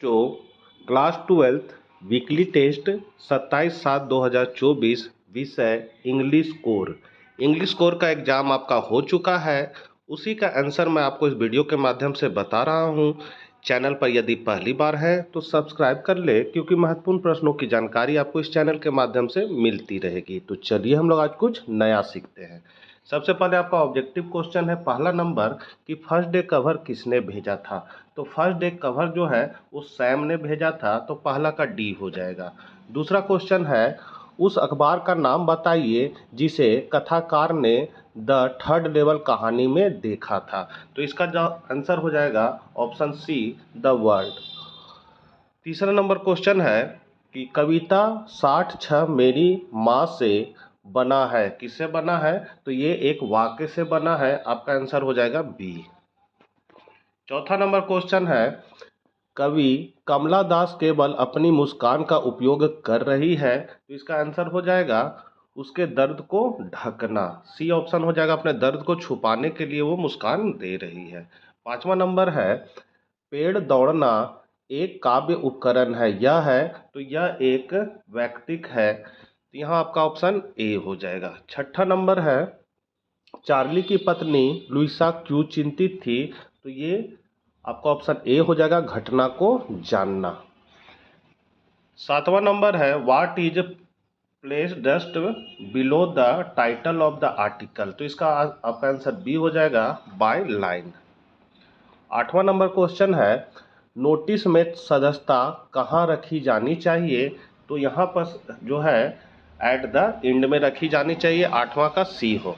जो class 12th weekly test 27/7/2024 विषय English core का एग्ज़ाम आपका हो चुका है। उसी का आंसर मैं आपको इस वीडियो के माध्यम से बता रहा हूँ। चैनल पर यदि पहली बार है तो सब्सक्राइब कर ले, क्योंकि महत्वपूर्ण प्रश्नों की जानकारी आपको इस चैनल के माध्यम से मिलती रहेगी। तो चलिए हम लोग आज कुछ नया सीखते हैं। सबसे पहले आपका ऑब्जेक्टिव क्वेश्चन है पहला नंबर कि फर्स्ट डे कवर किसने भेजा था। तो फर्स्ट डे कवर जो है वो सैम ने भेजा था, तो पहला का डी हो जाएगा। दूसरा क्वेश्चन है उस अखबार का नाम बताइए जिसे कथाकार ने द थर्ड लेवल कहानी में देखा था। तो इसका जो आंसर हो जाएगा ऑप्शन सी, द वर्ल्ड। तीसरा नंबर क्वेश्चन है कि कविता 66 मेरी माँ से बना है, किससे बना है? तो ये एक वाक्य से बना है। आपका आंसर हो जाएगा बी। चौथा नंबर क्वेश्चन है कवि कमला दास केवल अपनी मुस्कान का उपयोग कर रही है, तो इसका आंसर हो जाएगा उसके दर्द को ढकना। सी ऑप्शन हो जाएगा, अपने दर्द को छुपाने के लिए वो मुस्कान दे रही है। पांचवा नंबर है पेड़ दौड़ना एक काव्य उपकरण है, यह है, तो यह एक व्यक्तिक है। तो यहाँ आपका ऑप्शन ए हो जाएगा। छठा नंबर है चार्ली की पत्नी लुइसा क्यों चिंतित थी, तो ये आपका ऑप्शन ए हो जाएगा, घटना को जानना। सातवां नंबर है what is place just below the title of the article, तो इसका आपका आंसर बी हो जाएगा, बाय लाइन। आठवां नंबर क्वेश्चन है नोटिस में सदस्यता कहाँ रखी जानी चाहिए, तो यहाँ पर जो है एट द एंड में रखी जानी चाहिए। आठवां का सी हो।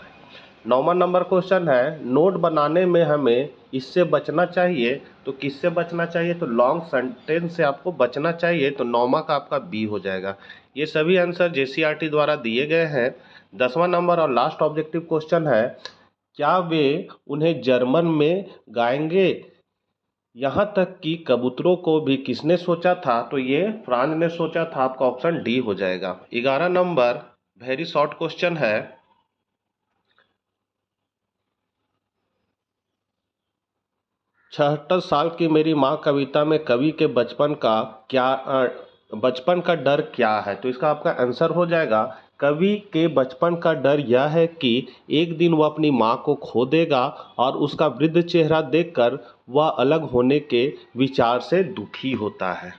नौवां नंबर क्वेश्चन है नोट बनाने में हमें इससे बचना चाहिए, तो किससे बचना चाहिए? तो लॉन्ग सेंटेंस से आपको बचना चाहिए, तो नौवां का आपका बी हो जाएगा। ये सभी आंसर जेसीईआरटी द्वारा दिए गए हैं। 10वां नंबर और लास्ट ऑब्जेक्टिव क्वेश्चन है क्या वे उन्हें जर्मन में गाएंगे? यहाँ तक कि कबूतरों को भी किसने सोचा था? तो ये फ्रांज ने सोचा था। आपका ऑप्शन डी हो जाएगा। 11 नंबर वेरी शॉर्ट क्वेश्चन है 76 साल की मेरी माँ कविता में कवि के बचपन का डर क्या है? तो इसका आपका आंसर हो जाएगा कवि के बचपन का डर यह है कि एक दिन वह अपनी माँ को खो देगा और उसका वृद्ध चेहरा देखकर वह अलग होने के विचार से दुखी होता है।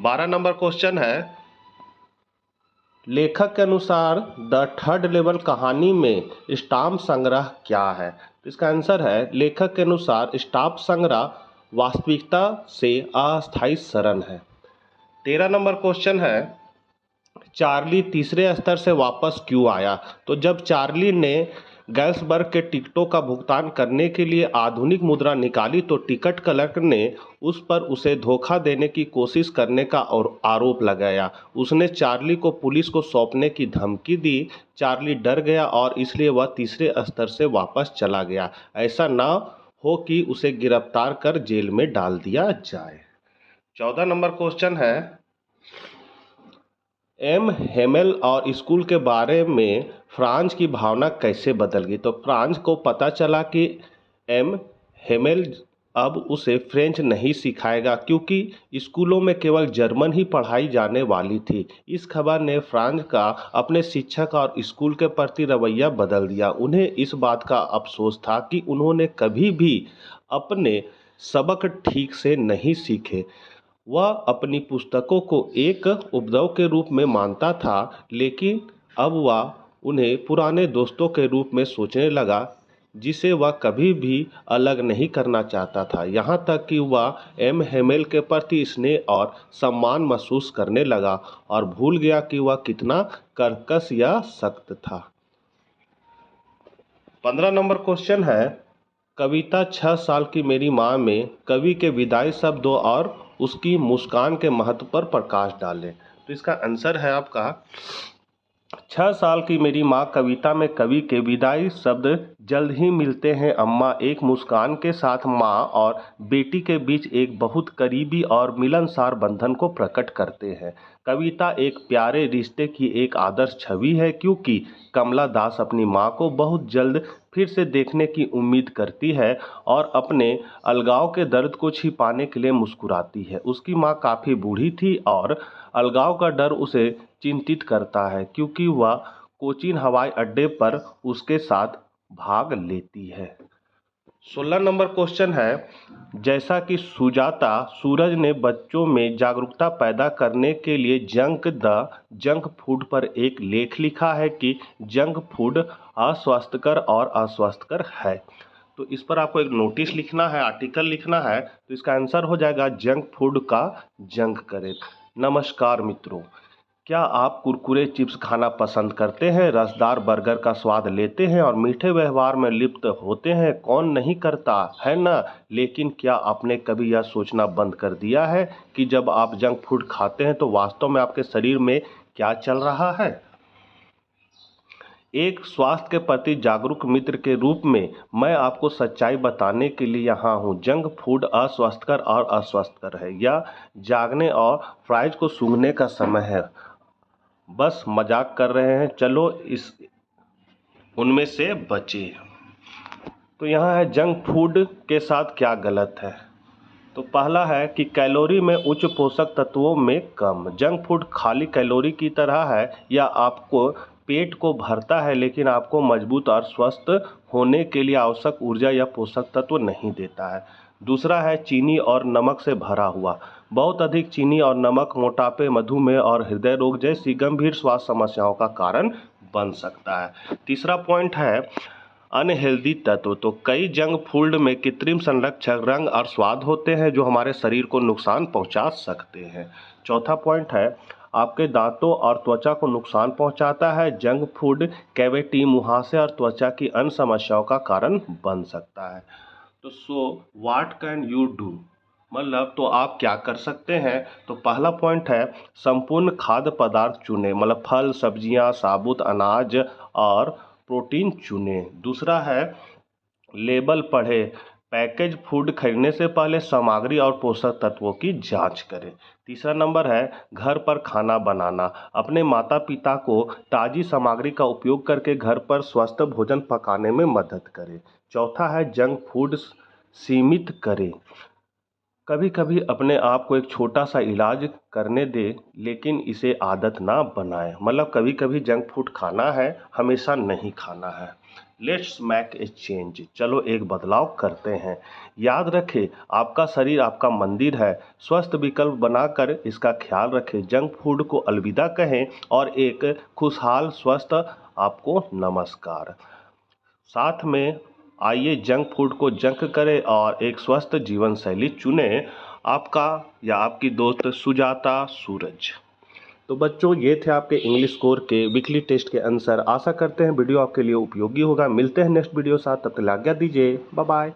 12 नंबर क्वेश्चन है लेखक के अनुसार द थर्ड लेवल कहानी में स्टाम्प संग्रह क्या है? तो इसका आंसर है लेखक के अनुसार स्टाम्प संग्रह वास्तविकता से अस्थायी शरण है। 13 नंबर क्वेश्चन है चार्ली तीसरे स्तर से वापस क्यों आया? तो जब चार्ली ने गैल्सबर्ग के टिकटों का भुगतान करने के लिए आधुनिक मुद्रा निकाली, तो टिकट क्लर्क ने उस पर उसे धोखा देने की कोशिश करने का और आरोप लगाया। उसने चार्ली को पुलिस को सौंपने की धमकी दी। चार्ली डर गया और इसलिए वह तीसरे स्तर से वापस चला गया। ऐसा न हो कि उसे गिरफ्तार कर जेल में डाल दिया जाए। 14 नंबर क्वेश्चन है एम हेमेल और स्कूल के बारे में फ्रांज की भावना कैसे बदल गई? तो फ्रांज को पता चला कि एम हेमेल अब उसे फ्रेंच नहीं सिखाएगा, क्योंकि स्कूलों में केवल जर्मन ही पढ़ाई जाने वाली थी। इस खबर ने फ्रांज का अपने शिक्षक और स्कूल के प्रति रवैया बदल दिया। उन्हें इस बात का अफसोस था कि उन्होंने कभी भी अपने सबक ठीक से नहीं सीखे। वह अपनी पुस्तकों को एक उपद्रव के रूप में मानता था, लेकिन अब वह उन्हें पुराने दोस्तों के रूप में सोचने लगा जिसे वह कभी भी अलग नहीं करना चाहता था। यहाँ तक कि वह एम हेमेल के प्रति स्नेह और सम्मान महसूस करने लगा और भूल गया कि वह कितना कर्कश या सख्त था। 15 नंबर क्वेश्चन है कविता 6 साल की मेरी माँ में कवि के विदाई शब्दों और उसकी मुस्कान के महत्व पर प्रकाश डालें। तो इसका आंसर है आपका 6 साल की मेरी माँ कविता में कवि के विदाई शब्द जल्द ही मिलते हैं अम्मा, एक मुस्कान के साथ माँ और बेटी के बीच एक बहुत करीबी और मिलनसार बंधन को प्रकट करते हैं। कविता एक प्यारे रिश्ते की एक आदर्श छवि है, क्योंकि कमला दास अपनी माँ को बहुत जल्द फिर से देखने की उम्मीद करती है और अपने अलगाव के दर्द को छिपाने के लिए मुस्कुराती है। उसकी माँ काफ़ी बूढ़ी थी और अलगाव का डर उसे चिंतित करता है, क्योंकि वह कोचीन हवाई अड्डे पर उसके साथ भाग लेती है। 16 नंबर क्वेश्चन है, जैसा कि सुजाता सूरज ने बच्चों में जागरूकता पैदा करने के लिए जंक फूड पर एक लेख लिखा है कि जंक फूड अस्वास्थ्यकर और अस्वस्थकर है। तो इस पर आपको एक नोटिस लिखना है, आर्टिकल लिखना है। तो इसका आंसर हो जाएगा जंक फूड का जंक करें। नमस्कार मित्रों, क्या आप कुरकुरे चिप्स खाना पसंद करते हैं, रसदार बर्गर का स्वाद लेते हैं और मीठे व्यवहार में लिप्त होते हैं? कौन नहीं करता है ना। लेकिन क्या आपने कभी यह सोचना बंद कर दिया है कि जब आप जंक फूड खाते हैं तो वास्तव में आपके शरीर में क्या चल रहा है? एक स्वास्थ्य के प्रति जागरूक मित्र के रूप में मैं आपको सच्चाई बताने के लिए यहाँ हूँ। जंक फूड अस्वास्थ्यकर और अस्वस्थकर है। यह जागने और फ्राइज को सूंघने का समय है। बस मजाक कर रहे हैं, चलो इस उनमें से बचे। तो यहाँ है जंक फूड के साथ क्या गलत है। तो पहला है कि कैलोरी में उच्च पोषक तत्वों में कम। जंक फूड खाली कैलोरी की तरह है, यह आपको पेट को भरता है लेकिन आपको मजबूत और स्वस्थ होने के लिए आवश्यक ऊर्जा या पोषक तत्व नहीं देता है। दूसरा है चीनी और नमक से भरा हुआ। बहुत अधिक चीनी और नमक मोटापे, मधुमेह और हृदय रोग जैसी गंभीर स्वास्थ्य समस्याओं का कारण बन सकता है। तीसरा पॉइंट है अनहेल्दी तत्व। तो कई जंक फूड में कृत्रिम संरक्षक, रंग और स्वाद होते हैं जो हमारे शरीर को नुकसान पहुंचा सकते हैं। चौथा पॉइंट है आपके दांतों और त्वचा को नुकसान पहुंचाता है। जंक फूड कैविटी, मुहासे और त्वचा की अन्य समस्याओं का कारण बन सकता है। तो व्हाट कैन यू डू, मतलब तो आप क्या कर सकते हैं। तो पहला पॉइंट है संपूर्ण खाद्य पदार्थ चुनें, मतलब फल, सब्जियां, साबुत अनाज और प्रोटीन चुनें। दूसरा है लेबल पढ़ें, पैकेज फूड खरीदने से पहले सामग्री और पोषक तत्वों की जांच करें। तीसरा नंबर है घर पर खाना बनाना, अपने माता पिता को ताज़ी सामग्री का उपयोग करके घर पर स्वस्थ भोजन पकाने में मदद करें। चौथा है जंक फूड सीमित करें, कभी कभी अपने आप को एक छोटा सा इलाज करने दे लेकिन इसे आदत ना बनाएं। मतलब कभी कभी जंक फूड खाना है, हमेशा नहीं खाना है। लेट्स मेक ए चेंज, चलो एक बदलाव करते हैं। याद रखें आपका शरीर आपका मंदिर है, स्वस्थ विकल्प बनाकर इसका ख्याल रखें। जंक फूड को अलविदा कहें और एक खुशहाल स्वस्थ आपको नमस्कार। साथ में आइए जंक फूड को जंक करें और एक स्वस्थ जीवन शैली चुनें। आपका या आपकी दोस्त सुजाता सूरज। तो बच्चों ये थे आपके इंग्लिश कोर के वीकली टेस्ट के आंसर। आशा करते हैं वीडियो आपके लिए उपयोगी होगा। मिलते हैं नेक्स्ट वीडियो साथ, तब तक आज्ञा दीजिए। Bye bye.